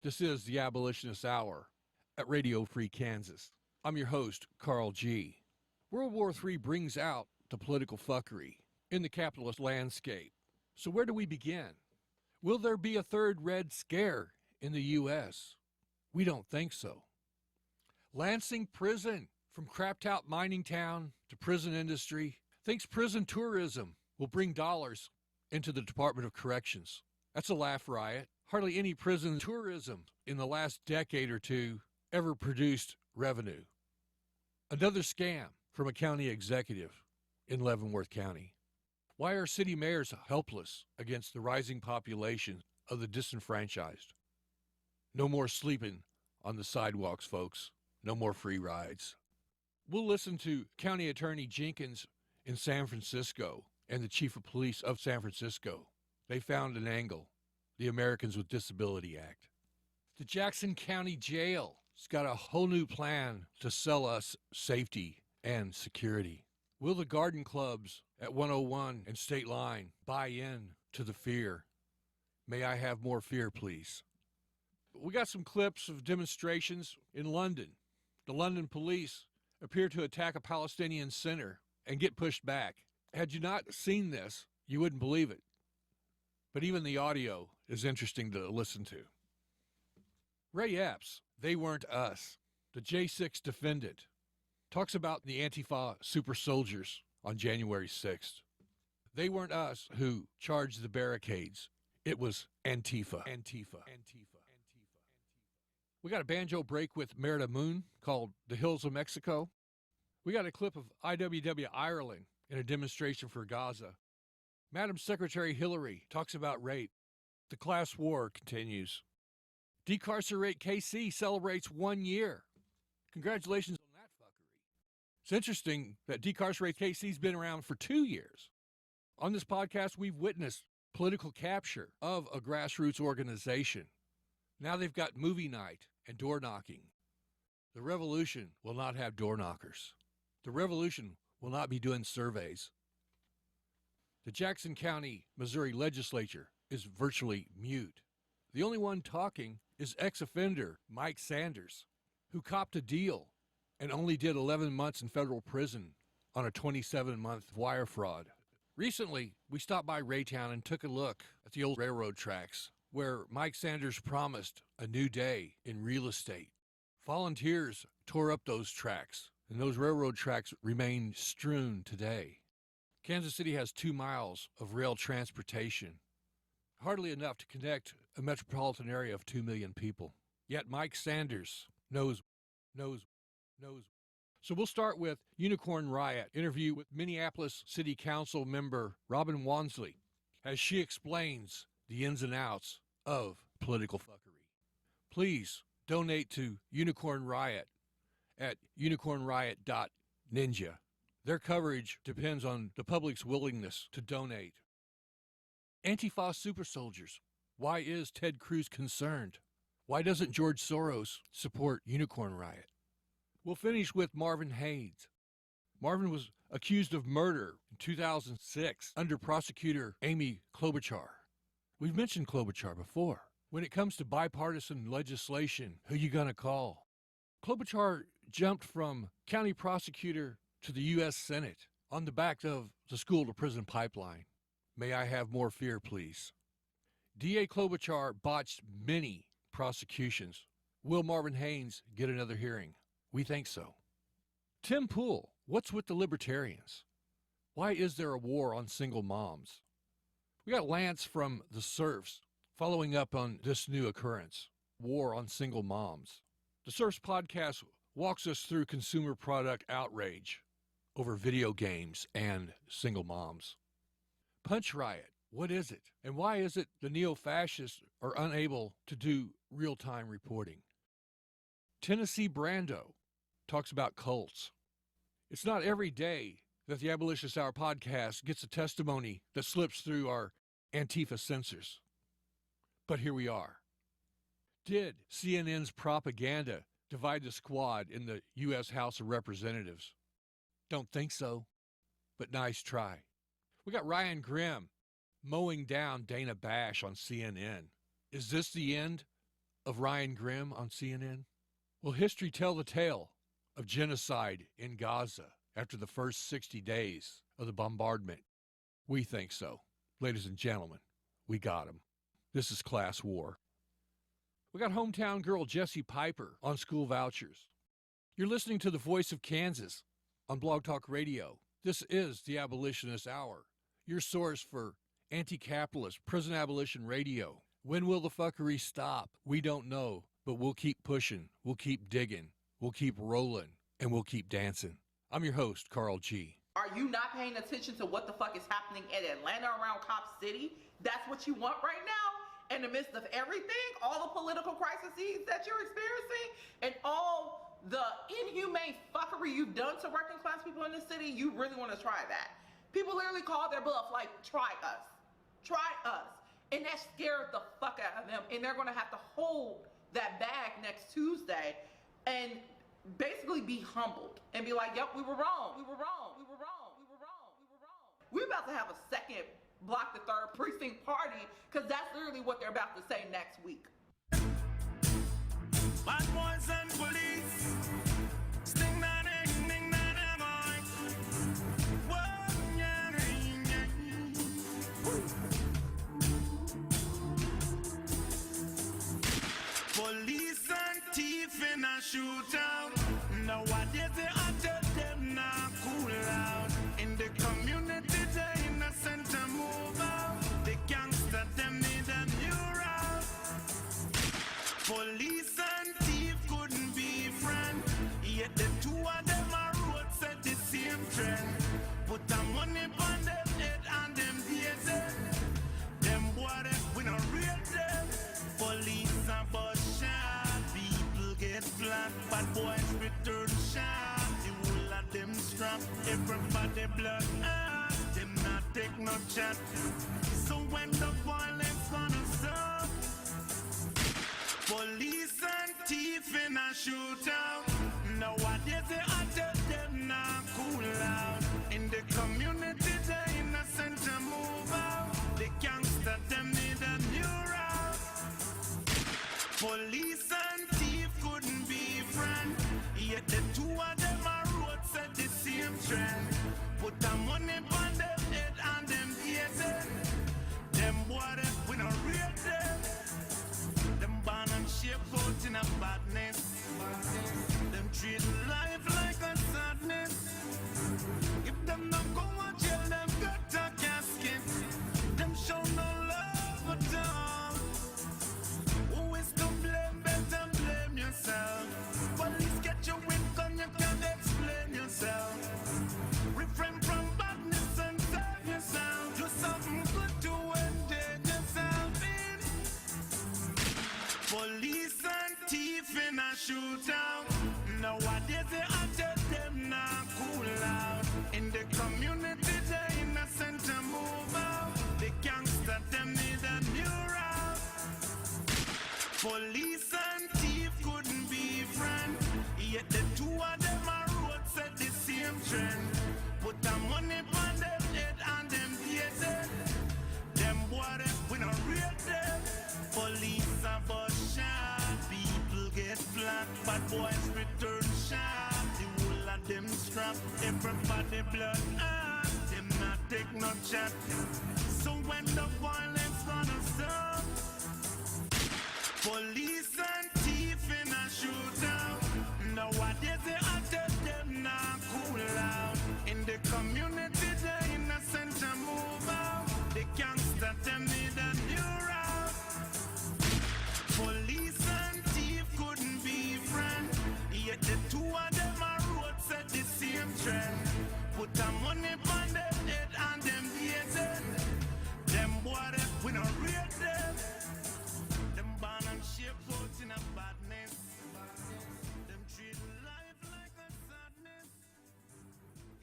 This is the Abolitionist Hour at Radio Free Kansas. I'm your host, Carl G. World War III brings out the political fuckery in the capitalist landscape. So where do we begin? Will there be a third Red Scare in the U.S.? We don't think so. Lansing Prison, from crapped-out mining town to prison industry, thinks prison tourism will bring dollars into the Department of Corrections. That's a laugh riot. Hardly any prison tourism in the last decade or two ever produced revenue. Another scam from a county executive in Leavenworth County. Why are city mayors helpless against the rising population of the disenfranchised? No more sleeping on the sidewalks, folks. No more free rides. We'll listen to County Attorney Jenkins in San Francisco and the Chief of Police of San Francisco. They found an angle, the Americans with Disability Act. The Jackson County Jail has got a whole new plan to sell us safety and security. Will the garden clubs at 101 and State Line buy in to the fear? May I have more fear, please? We got some clips of demonstrations in London. The London police appear to attack a Palestinian center and get pushed back. Had you not seen this, you wouldn't believe it. But even the audio is interesting to listen to. Ray Epps, They Weren't Us, the J6 defendant, talks about the Antifa super soldiers on January 6th. They weren't us who charged the barricades. It was Antifa. We got a banjo break with Merida Moon called The Hills of Mexico. We got a clip of IWW Ireland in a demonstration for Gaza. Madam Secretary Hillary talks about rape. The class war continues. Decarcerate KC celebrates 1 year. Congratulations on that fuckery. It's interesting that Decarcerate KC's been around for 2 years. On this podcast, we've witnessed political capture of a grassroots organization. Now they've got movie night and door knocking. The revolution will not have door knockers. The revolution will not be doing surveys. The Jackson County, Missouri legislature is virtually mute. The only one talking is ex-offender Mike Sanders, who copped a deal and only did 11 months in federal prison on a 27-month wire fraud. Recently, we stopped by Raytown and took a look at the old railroad tracks where Mike Sanders promised a new day in real estate. Volunteers tore up those tracks, and those railroad tracks remain strewn today. Kansas City has 2 miles of rail transportation, hardly enough to connect a metropolitan area of 2 million people. Yet Mike Sanders knows. So we'll start with Unicorn Riot interview with Minneapolis City Council member Robin WANDSLI as she explains the ins and outs of political fuckery. Please donate to Unicorn Riot at unicornriot.ninja. Their coverage depends on the public's willingness to donate. Antifa super soldiers. Why is Ted Cruz concerned? Why doesn't George Soros support Unicorn Riot? We'll finish with Marvin Hayes. Marvin was accused of murder in 2006 under prosecutor Amy Klobuchar. We've mentioned Klobuchar before. When it comes to bipartisan legislation, who you gonna call? Klobuchar jumped from county prosecutor to the U.S. Senate on the back of the school-to-prison pipeline. May I have more fear, please? D.A. Klobuchar botched many prosecutions. Will Marvin Hayes get another hearing? We think so. Tim Pool, what's with the libertarians? Why is there a war on single moms? We got Lance from the Serfs following up on this new occurrence, war on single moms. The Serfs podcast walks us through consumer product outrage over video games and single moms. Punch Riot, what is it? And why is it the neo-fascists are unable to do real-time reporting? Tennessee Brando talks about cults. It's not every day that the Abolitionist Hour podcast gets a testimony that slips through our Antifa censors. But here we are. Did CNN's propaganda divide the squad in the U.S. House of Representatives? Don't think so, but nice try. We got Ryan Grimm mowing down Dana Bash on CNN. Is this the end of Ryan Grimm on CNN? Will history tell the tale of genocide in Gaza after the first 60 days of the bombardment? We think so. Ladies and gentlemen, we got him. This is Class War. We got hometown girl Jessie Piper on school vouchers. You're listening to the Voice of Kansas on Blog Talk Radio. This is the Abolitionist Hour, your source for anti-capitalist prison abolition radio. When will the fuckery stop? We don't know, but we'll keep pushing, we'll keep digging, we'll keep rolling, and we'll keep dancing. I'm your host, Carl G. Are you not paying attention to what the fuck is happening in Atlanta around Cop City? That's what you want right now? In the midst of everything, all the political crises that you're experiencing, and all the inhumane fuckery you've done to working class people in this city, you really want to try that? People literally call their bluff like, try us. Try us. And that scared the fuck out of them. And they're going to have to hold that bag next Tuesday and basically be humbled and be like, yep, we were wrong. We were wrong. We were wrong. We were wrong. We were wrong. We're about to have a second Block the Third Precinct party because that's literally what they're about to say next week. Bad boys and police. Sting that ding that boy. Whoa, yeah, yeah. Police and thief in a shootout. Nowadays they utter them now cool out. In the community they innocent to move out. The gangster them need a new route. Police and thief couldn't be friends. Yet the two of them are road set the same trend. Put the money on them head and them dated. Them boy we no real them. Police and bus shot. People get flat. Bad boys return shot. The whole of them strap. Everybody blood. Them not take no chat. So when the violence gonna stop? Police and thief in a shootout. Nowadays they utter them now cool out. In the community they innocent to move out. The gangster them need a new route. Police and thief couldn't be friends. Yet the two of them are road set the same trend. Put the money on them head and them hated. Them boy we no real them. Them born and shape out in a badness. Them treat life like a sadness. If them not go to jail, them got a casket. Them show no love at all. Who is to blame? Better blame yourself. Police get you with gun, you can't explain yourself. Refrain from badness and save yourself. Do something good to endanger yourself in. Police and thief in a shootout. Nowadays they utter them now cool out. In the community they innocent to move out. The gangster them need a new route. Police and thief couldn't be friends. Yet the two of them are road set the same trend. Put the money on them head and them dated. Them boy we no real them. Police are bus shot. People get flat. Bad boys return shot. The whole of them strap. Everybody blood. Them not take no chat. So when the violence gonna stop? Police and thief in a shootout. Nowadays they utter them now cool out. In the community they innocent to move out. The gangster them need a new route. Police and thief couldn't be friends. Yet the two of them are road set the same trend. Put the money on them head and them dated. Them boy we no real them. Them born and shape out in a badness. Them treat life like a sadness.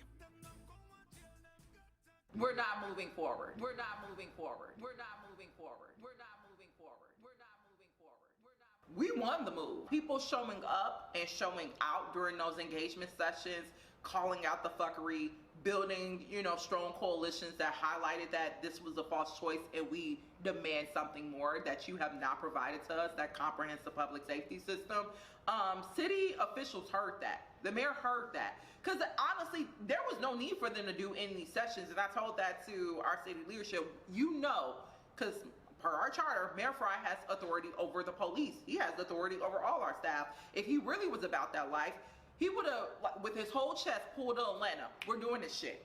If them not go to jail, them got. We're not moving forward. We're not moving forward. We're not moving forward. We're not moving forward. We're not moving forward. We're not. We won the move. People showing up and showing out during those engagement sessions calling out the fuckery, building, you know, strong coalitions that highlighted that this was a false choice and we demand something more that you have not provided to us, that comprehensive public safety system. City officials heard that. The mayor heard that. Because honestly, there was no need for them to do any sessions. And I told that to our city leadership. You know, because per our charter, Mayor Fry has authority over the police. He has authority over all our staff. If he really was about that life, he would have, with his whole chest, pulled Atlanta. We're doing this shit.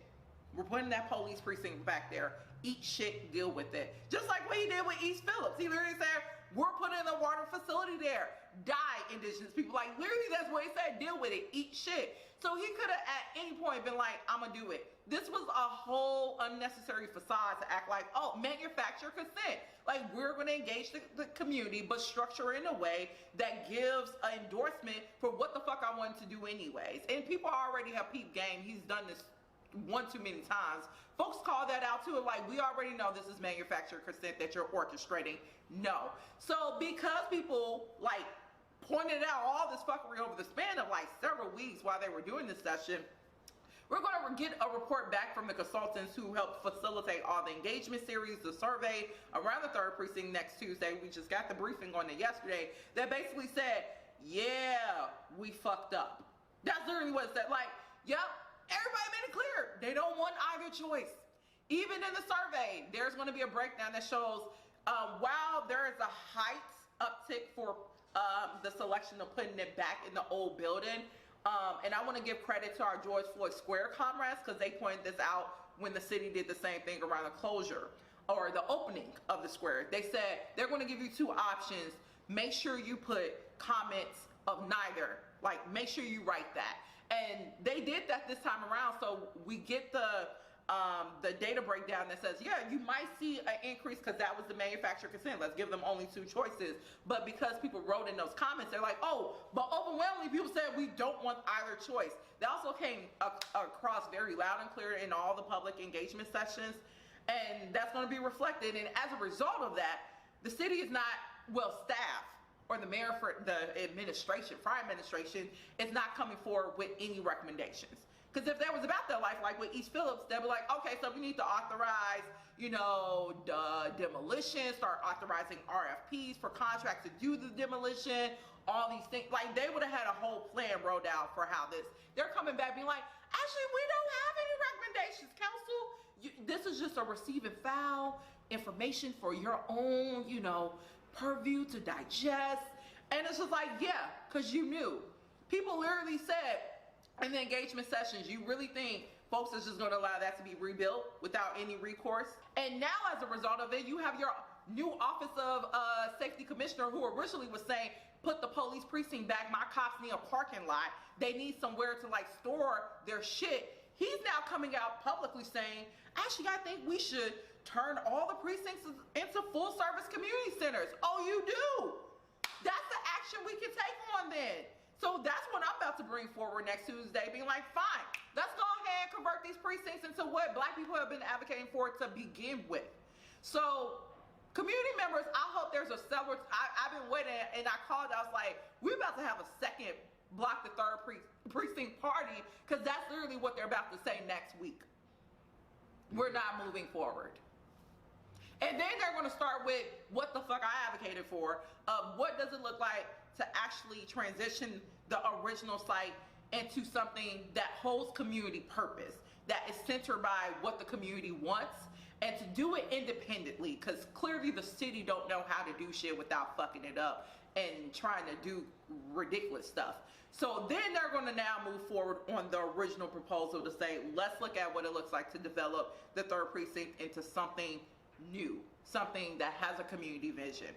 We're putting that police precinct back there. Eat shit, deal with it. Just like what he did with East Phillips. He literally said, we're putting a water facility there. Die, indigenous people. Like, literally, that's what he said. Deal with it. Eat shit. So he could have at any point been like, I'm going to do it. This was a whole unnecessary facade to act like, oh, manufacture consent. Like, we're going to engage the community, but structure in a way that gives an endorsement for what the fuck I wanted to do anyways. And people already have peep game. He's done this one too many times. Folks call that out too, like, we already know this is manufactured consent that you're orchestrating. No. So because people like pointed out all this fuckery over the span of like several weeks while they were doing this session, we're going to get a report back from the consultants who helped facilitate all the engagement series, the survey around the 3rd precinct next Tuesday. We just got the briefing on it yesterday that basically said, yeah, we fucked up. That's literally what it said. Like, yep, everybody made it clear. They don't want either choice. Even in the survey, there's going to be a breakdown that shows while there is a height uptick for the selection of putting it back in the old building, and I want to give credit to our George Floyd Square comrades because they pointed this out when the city did the same thing around the closure or the opening of the square. They said they're going to give you 2 options. Make sure you put comments of neither. Like, make sure you write that. And they did that this time around, so we get the data breakdown that says, yeah, you might see an increase because that was the manufacturer consent. Let's give them only 2 choices. But because people wrote in those comments, they're like, oh, but overwhelmingly people said we don't want either choice. That also came across very loud and clear in all the public engagement sessions. And that's going to be reflected. And as a result of that, the city is not well staffed, or the mayor for the administration, Fry administration, is not coming forward with any recommendations. Because if that was about their life, like with East Phillips, they'd be like, okay, so we need to authorize, you know, the demolition, start authorizing RFPs for contracts to do the demolition, all these things. Like, they would have had a whole plan rolled out for how this. They're coming back being like, actually, we don't have any recommendations, council. This is just a receive and file information for your own, you know, purview to digest. And it's just like, yeah, because you knew. People literally said, in the engagement sessions, you really think folks is just going to allow that to be rebuilt without any recourse? And now, as a result of it, you have your new Office of Safety Commissioner who originally was saying, put the police precinct back, my cops need a parking lot, they need somewhere to like store their shit. He's now coming out publicly saying, actually, I think we should turn all the precincts into full service community centers. Oh, you do? That's the action we can take on then. So that's what I'm about to bring forward next Tuesday, being like, fine, let's go ahead and convert these precincts into what Black people have been advocating for to begin with. So community members, I hope there's a several, I've been waiting, and I called, I was like, we're about to have a second Block the 3rd precinct party, because that's literally what they're about to say next week. We're not moving forward. And then they're going to start with what the fuck I advocated for. What does it look like to actually transition the original site into something that holds community purpose, that is centered by what the community wants, and to do it independently, because clearly the city don't know how to do shit without fucking it up and trying to do ridiculous stuff. So then they're going to now move forward on the original proposal to say, let's look at what it looks like to develop the 3rd precinct into something new, something that has a community vision.